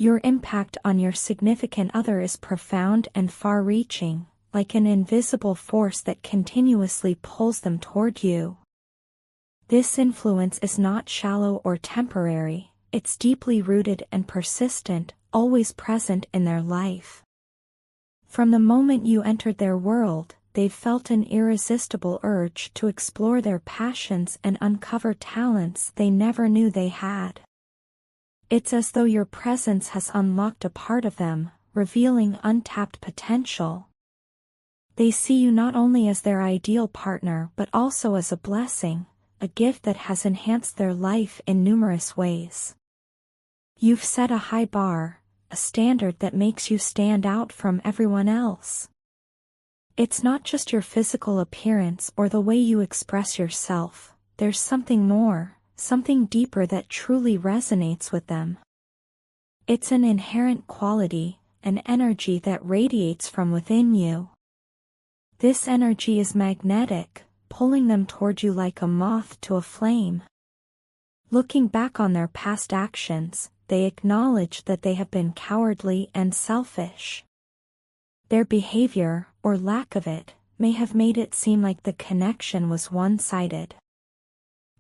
Your impact on your significant other is profound and far-reaching, like an invisible force that continuously pulls them toward you. This influence is not shallow or temporary, it's deeply rooted and persistent, always present in their life. From the moment you entered their world, they've felt an irresistible urge to explore their passions and uncover talents they never knew they had. It's as though your presence has unlocked a part of them, revealing untapped potential. They see you not only as their ideal partner but also as a blessing, a gift that has enhanced their life in numerous ways. You've set a high bar, a standard that makes you stand out from everyone else. It's not just your physical appearance or the way you express yourself, there's something more, something deeper that truly resonates with them. It's an inherent quality, an energy that radiates from within you. This energy is magnetic, pulling them toward you like a moth to a flame. Looking back on their past actions, they acknowledge that they have been cowardly and selfish. Their behavior, or lack of it, may have made it seem like the connection was one-sided.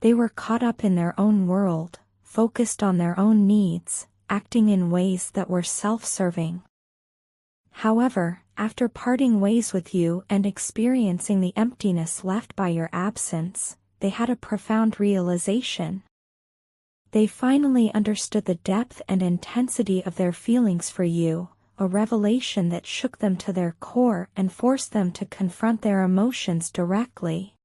They were caught up in their own world, focused on their own needs, acting in ways that were self-serving. However, after parting ways with you and experiencing the emptiness left by your absence, they had a profound realization. They finally understood the depth and intensity of their feelings for you, a revelation that shook them to their core and forced them to confront their emotions directly.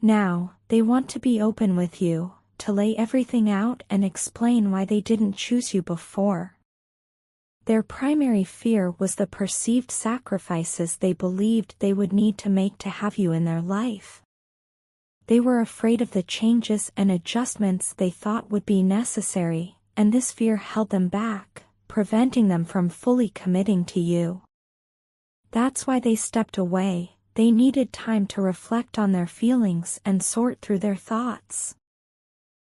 Now, they want to be open with you, to lay everything out and explain why they didn't choose you before. Their primary fear was the perceived sacrifices they believed they would need to make to have you in their life. They were afraid of the changes and adjustments they thought would be necessary, and this fear held them back, preventing them from fully committing to you. That's why they stepped away. They needed time to reflect on their feelings and sort through their thoughts.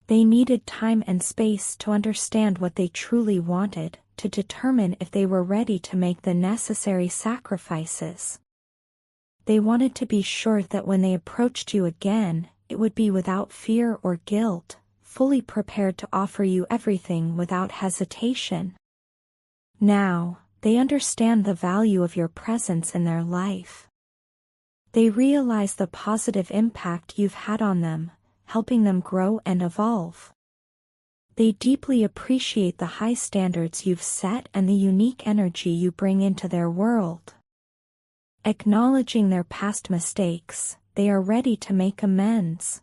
They needed time and space to understand what they truly wanted, to determine if they were ready to make the necessary sacrifices. They wanted to be sure that when they approached you again, it would be without fear or guilt, fully prepared to offer you everything without hesitation. Now, they understand the value of your presence in their life. They realize the positive impact you've had on them, helping them grow and evolve. They deeply appreciate the high standards you've set and the unique energy you bring into their world. Acknowledging their past mistakes, they are ready to make amends.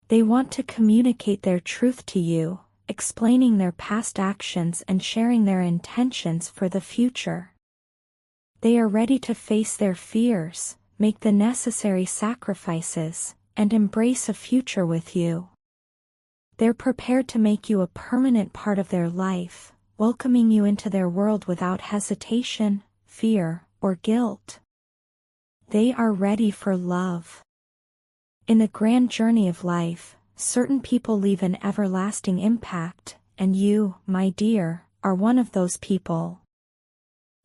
They want to communicate their truth to you, explaining their past actions and sharing their intentions for the future. They are ready to face their fears, make the necessary sacrifices, and embrace a future with you. They're prepared to make you a permanent part of their life, welcoming you into their world without hesitation, fear, or guilt. They are ready for love. In the grand journey of life, certain people leave an everlasting impact, and you, my dear, are one of those people.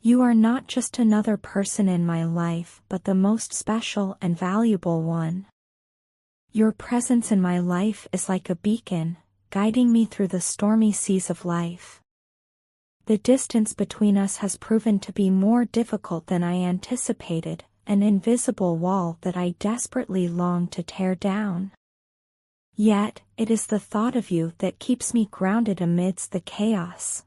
You are not just another person in my life but the most special and valuable one. Your presence in my life is like a beacon, guiding me through the stormy seas of life. The distance between us has proven to be more difficult than I anticipated, an invisible wall that I desperately long to tear down. Yet, it is the thought of you that keeps me grounded amidst the chaos.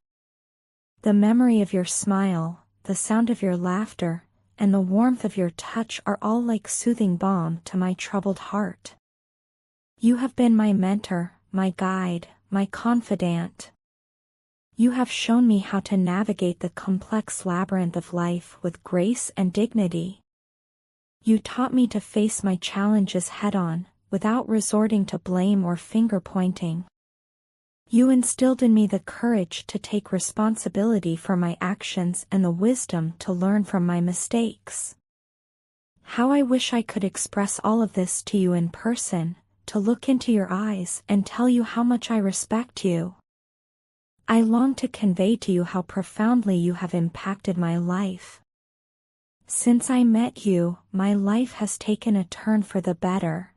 The memory of your smile, the sound of your laughter, and the warmth of your touch are all like soothing balm to my troubled heart. You have been my mentor, my guide, my confidant. You have shown me how to navigate the complex labyrinth of life with grace and dignity. You taught me to face my challenges head-on, without resorting to blame or finger-pointing. You instilled in me the courage to take responsibility for my actions and the wisdom to learn from my mistakes. How I wish I could express all of this to you in person, to look into your eyes and tell you how much I respect you. I long to convey to you how profoundly you have impacted my life. Since I met you, my life has taken a turn for the better.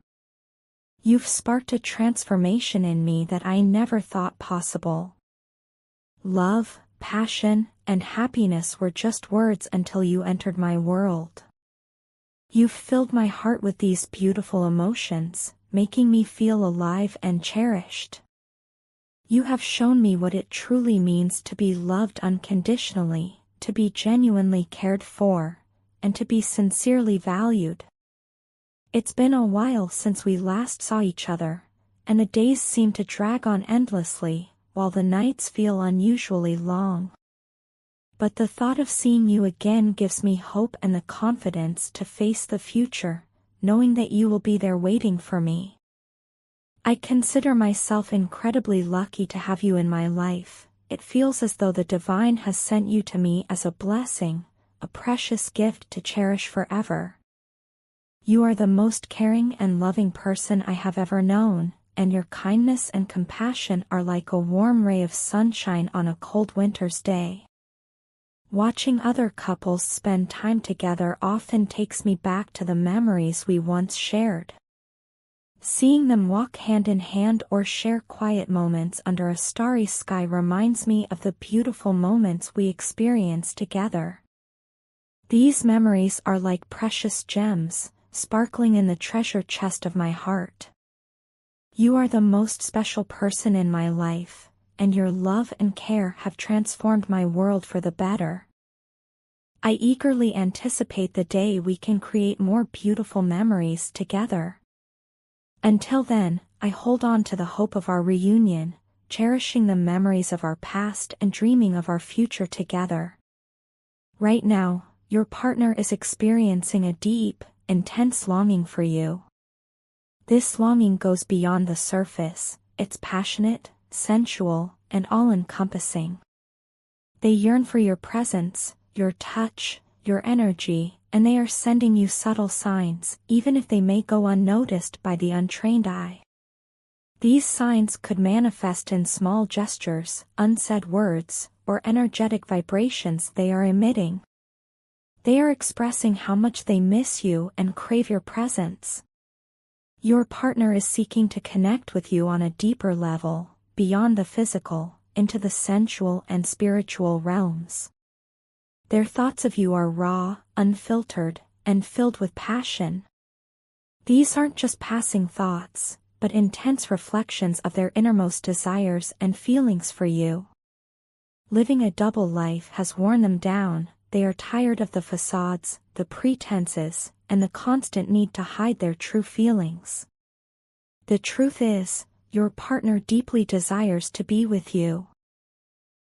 You've sparked a transformation in me that I never thought possible. Love, passion, and happiness were just words until you entered my world. You've filled my heart with these beautiful emotions, making me feel alive and cherished. You have shown me what it truly means to be loved unconditionally, to be genuinely cared for, and to be sincerely valued. It's been a while since we last saw each other, and the days seem to drag on endlessly, while the nights feel unusually long. But the thought of seeing you again gives me hope and the confidence to face the future, knowing that you will be there waiting for me. I consider myself incredibly lucky to have you in my life. It feels as though the divine has sent you to me as a blessing, a precious gift to cherish forever. You are the most caring and loving person I have ever known, and your kindness and compassion are like a warm ray of sunshine on a cold winter's day. Watching other couples spend time together often takes me back to the memories we once shared. Seeing them walk hand in hand or share quiet moments under a starry sky reminds me of the beautiful moments we experienced together. These memories are like precious gems, sparkling in the treasure chest of my heart. You are the most special person in my life, and your love and care have transformed my world for the better. I eagerly anticipate the day we can create more beautiful memories together. Until then, I hold on to the hope of our reunion, cherishing the memories of our past and dreaming of our future together. Right now, your partner is experiencing a deep, intense longing for you. This longing goes beyond the surface, it's passionate, sensual, and all-encompassing. They yearn for your presence, your touch, your energy, and they are sending you subtle signs, even if they may go unnoticed by the untrained eye. These signs could manifest in small gestures, unsaid words, or energetic vibrations they are emitting. They are expressing how much they miss you and crave your presence. Your partner is seeking to connect with you on a deeper level, beyond the physical, into the sensual and spiritual realms. Their thoughts of you are raw, unfiltered, and filled with passion. These aren't just passing thoughts, but intense reflections of their innermost desires and feelings for you. Living a double life has worn them down. They are tired of the facades, the pretenses, and the constant need to hide their true feelings. The truth is, your partner deeply desires to be with you.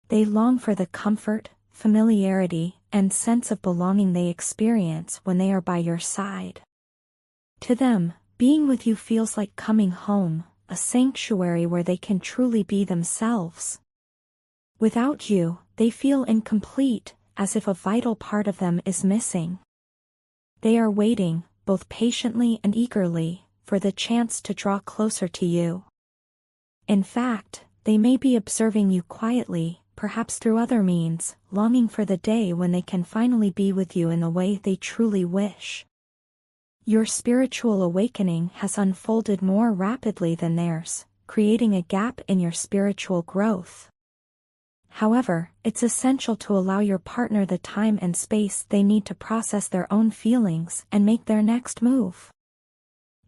They long for the comfort, familiarity, and sense of belonging they experience when they are by your side. To them, being with you feels like coming home, a sanctuary where they can truly be themselves. Without you, they feel incomplete, as if a vital part of them is missing. They are waiting, both patiently and eagerly, for the chance to draw closer to you. In fact, they may be observing you quietly, perhaps through other means, longing for the day when they can finally be with you in the way they truly wish. Your spiritual awakening has unfolded more rapidly than theirs, creating a gap in your spiritual growth. However, it's essential to allow your partner the time and space they need to process their own feelings and make their next move.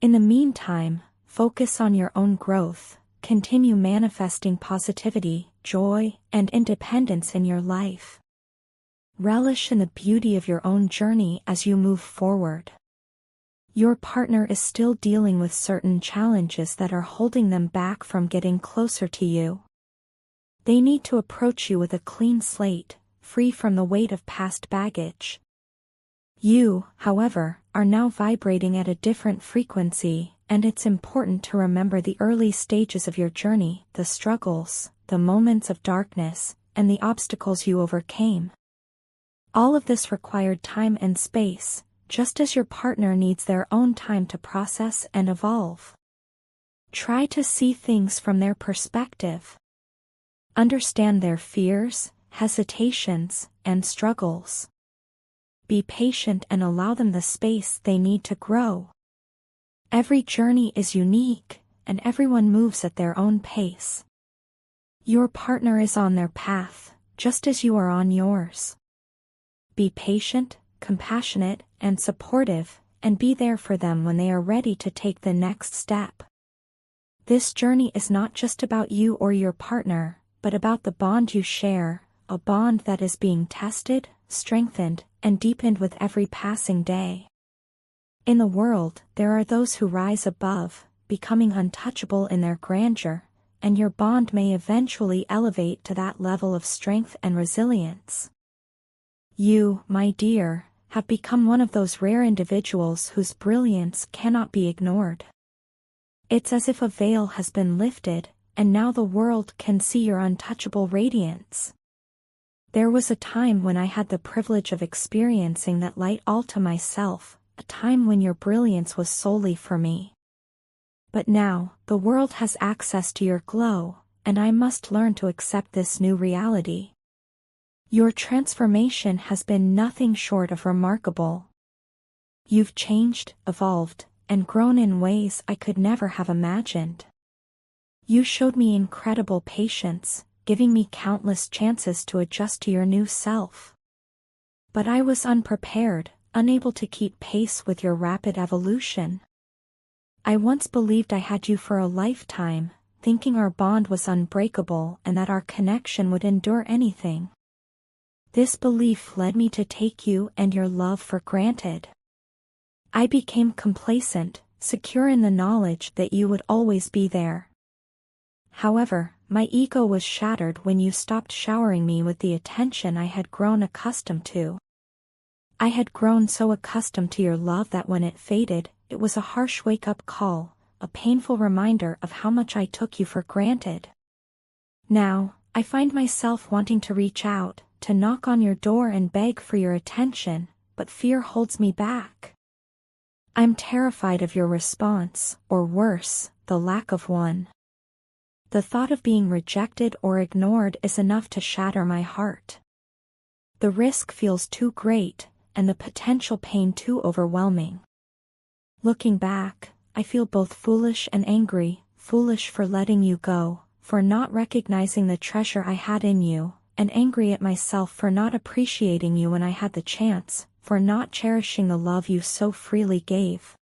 In the meantime, focus on your own growth, continue manifesting positivity, joy, and independence in your life. Relish in the beauty of your own journey as you move forward. Your partner is still dealing with certain challenges that are holding them back from getting closer to you. They need to approach you with a clean slate, free from the weight of past baggage. You, however, are now vibrating at a different frequency, and it's important to remember the early stages of your journey, the struggles, the moments of darkness, and the obstacles you overcame. All of this required time and space, just as your partner needs their own time to process and evolve. Try to see things from their perspective. Understand their fears, hesitations, and struggles. Be patient and allow them the space they need to grow. Every journey is unique, and everyone moves at their own pace. Your partner is on their path, just as you are on yours. Be patient, compassionate, and supportive, and be there for them when they are ready to take the next step. This journey is not just about you or your partner, but about the bond you share, a bond that is being tested, strengthened, and deepened with every passing day. In the world, there are those who rise above, becoming untouchable in their grandeur, and your bond may eventually elevate to that level of strength and resilience. You, my dear, have become one of those rare individuals whose brilliance cannot be ignored. It's as if a veil has been lifted, and now the world can see your untouchable radiance. There was a time when I had the privilege of experiencing that light all to myself, a time when your brilliance was solely for me. But now, the world has access to your glow, and I must learn to accept this new reality. Your transformation has been nothing short of remarkable. You've changed, evolved, and grown in ways I could never have imagined. You showed me incredible patience, giving me countless chances to adjust to your new self. But I was unprepared, unable to keep pace with your rapid evolution. I once believed I had you for a lifetime, thinking our bond was unbreakable and that our connection would endure anything. This belief led me to take you and your love for granted. I became complacent, secure in the knowledge that you would always be there. However, my ego was shattered when you stopped showering me with the attention I had grown accustomed to. I had grown so accustomed to your love that when it faded, it was a harsh wake-up call, a painful reminder of how much I took you for granted. Now, I find myself wanting to reach out, to knock on your door and beg for your attention, but fear holds me back. I'm terrified of your response, or worse, the lack of one. The thought of being rejected or ignored is enough to shatter my heart. The risk feels too great, and the potential pain too overwhelming. Looking back, I feel both foolish and angry, foolish for letting you go, for not recognizing the treasure I had in you, and angry at myself for not appreciating you when I had the chance, for not cherishing the love you so freely gave.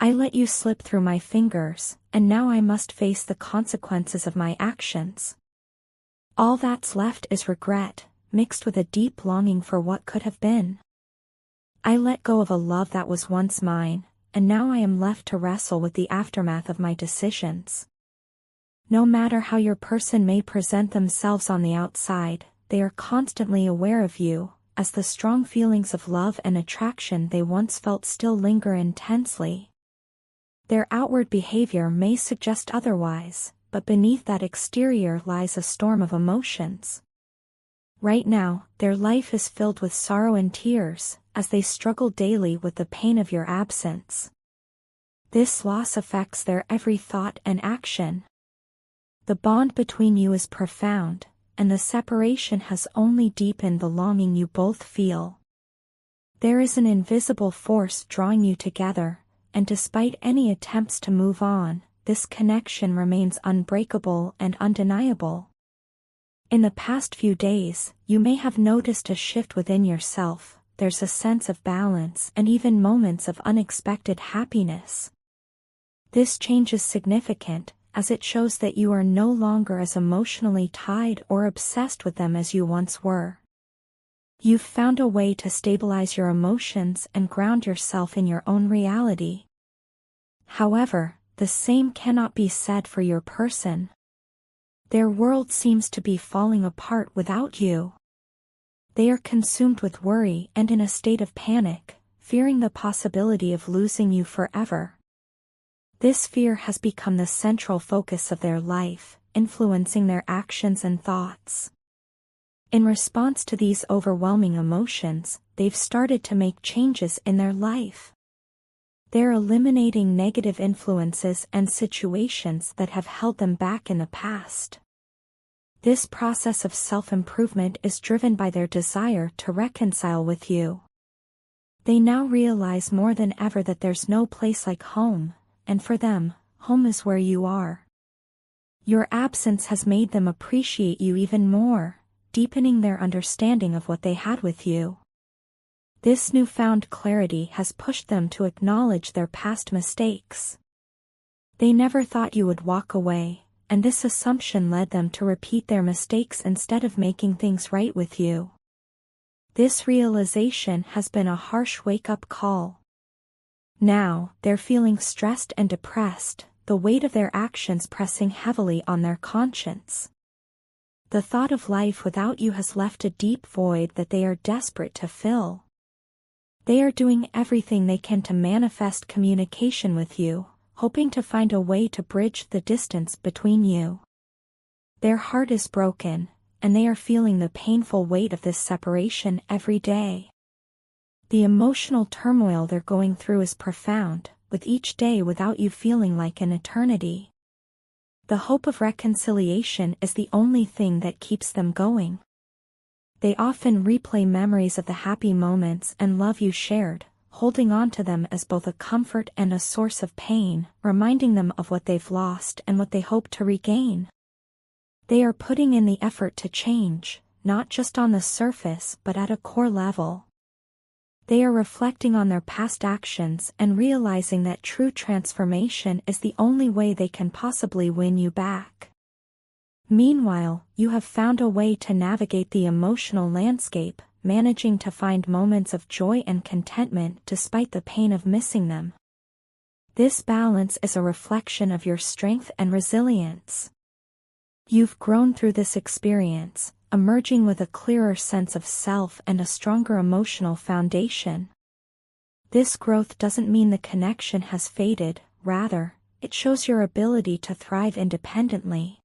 I let you slip through my fingers, and now I must face the consequences of my actions. All that's left is regret, mixed with a deep longing for what could have been. I let go of a love that was once mine, and now I am left to wrestle with the aftermath of my decisions. No matter how your person may present themselves on the outside, they are constantly aware of you, as the strong feelings of love and attraction they once felt still linger intensely. Their outward behavior may suggest otherwise, but beneath that exterior lies a storm of emotions. Right now, their life is filled with sorrow and tears, as they struggle daily with the pain of your absence. This loss affects their every thought and action. The bond between you is profound, and the separation has only deepened the longing you both feel. There is an invisible force drawing you together, and despite any attempts to move on, this connection remains unbreakable and undeniable. In the past few days, you may have noticed a shift within yourself. There's a sense of balance and even moments of unexpected happiness. This change is significant, as it shows that you are no longer as emotionally tied or obsessed with them as you once were. You've found a way to stabilize your emotions and ground yourself in your own reality. However, the same cannot be said for your person. Their world seems to be falling apart without you. They are consumed with worry and in a state of panic, fearing the possibility of losing you forever. This fear has become the central focus of their life, influencing their actions and thoughts. In response to these overwhelming emotions, they've started to make changes in their life. They're eliminating negative influences and situations that have held them back in the past. This process of self-improvement is driven by their desire to reconcile with you. They now realize more than ever that there's no place like home, and for them, home is where you are. Your absence has made them appreciate you even more, deepening their understanding of what they had with you. This newfound clarity has pushed them to acknowledge their past mistakes. They never thought you would walk away, and this assumption led them to repeat their mistakes instead of making things right with you. This realization has been a harsh wake-up call. Now, they're feeling stressed and depressed, the weight of their actions pressing heavily on their conscience. The thought of life without you has left a deep void that they are desperate to fill. They are doing everything they can to manifest communication with you, hoping to find a way to bridge the distance between you. Their heart is broken, and they are feeling the painful weight of this separation every day. The emotional turmoil they're going through is profound, with each day without you feeling like an eternity. The hope of reconciliation is the only thing that keeps them going. They often replay memories of the happy moments and love you shared, holding on to them as both a comfort and a source of pain, reminding them of what they've lost and what they hope to regain. They are putting in the effort to change, not just on the surface but at a core level. They are reflecting on their past actions and realizing that true transformation is the only way they can possibly win you back. Meanwhile, you have found a way to navigate the emotional landscape, managing to find moments of joy and contentment despite the pain of missing them. This balance is a reflection of your strength and resilience. You've grown through this experience, emerging with a clearer sense of self and a stronger emotional foundation. This growth doesn't mean the connection has faded, rather, it shows your ability to thrive independently.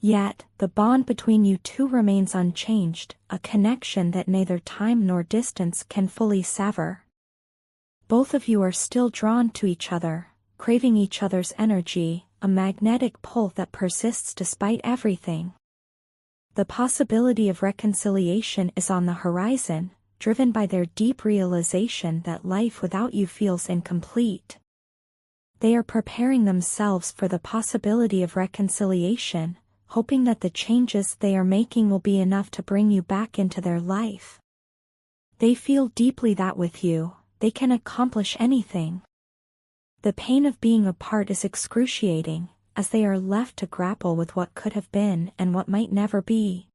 Yet, the bond between you two remains unchanged, a connection that neither time nor distance can fully sever. Both of you are still drawn to each other, craving each other's energy, a magnetic pull that persists despite everything. The possibility of reconciliation is on the horizon, driven by their deep realization that life without you feels incomplete. They are preparing themselves for the possibility of reconciliation, hoping that the changes they are making will be enough to bring you back into their life. They feel deeply that with you, they can accomplish anything. The pain of being apart is excruciating, as they are left to grapple with what could have been and what might never be.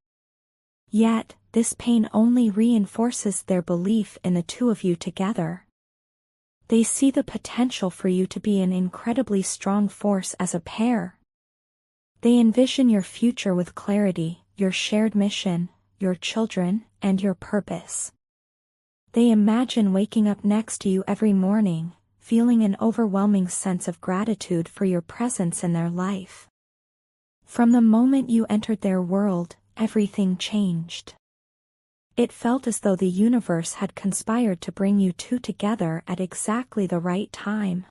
Yet, this pain only reinforces their belief in the two of you together. They see the potential for you to be an incredibly strong force as a pair. They envision your future with clarity, your shared mission, your children, and your purpose. They imagine waking up next to you every morning, feeling an overwhelming sense of gratitude for your presence in their life. From the moment you entered their world, everything changed. It felt as though the universe had conspired to bring you two together at exactly the right time.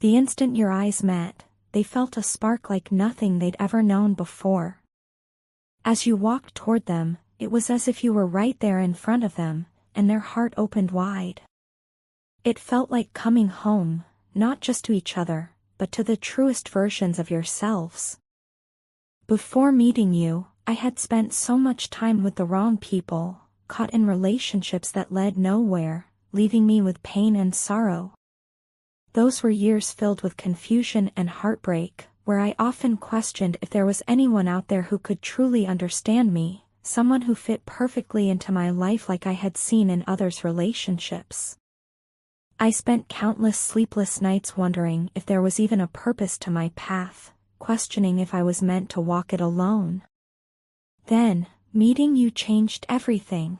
The instant your eyes met, they felt a spark like nothing they'd ever known before. As you walked toward them, it was as if you were right there in front of them, and their heart opened wide. It felt like coming home, not just to each other, but to the truest versions of yourselves. Before meeting you, I had spent so much time with the wrong people, caught in relationships that led nowhere, leaving me with pain and sorrow. Those were years filled with confusion and heartbreak, where I often questioned if there was anyone out there who could truly understand me, someone who fit perfectly into my life like I had seen in others' relationships. I spent countless sleepless nights wondering if there was even a purpose to my path, questioning if I was meant to walk it alone. Then, meeting you changed everything.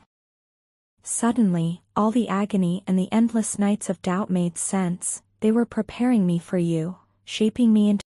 Suddenly, all the agony and the endless nights of doubt made sense. They were preparing me for you, shaping me into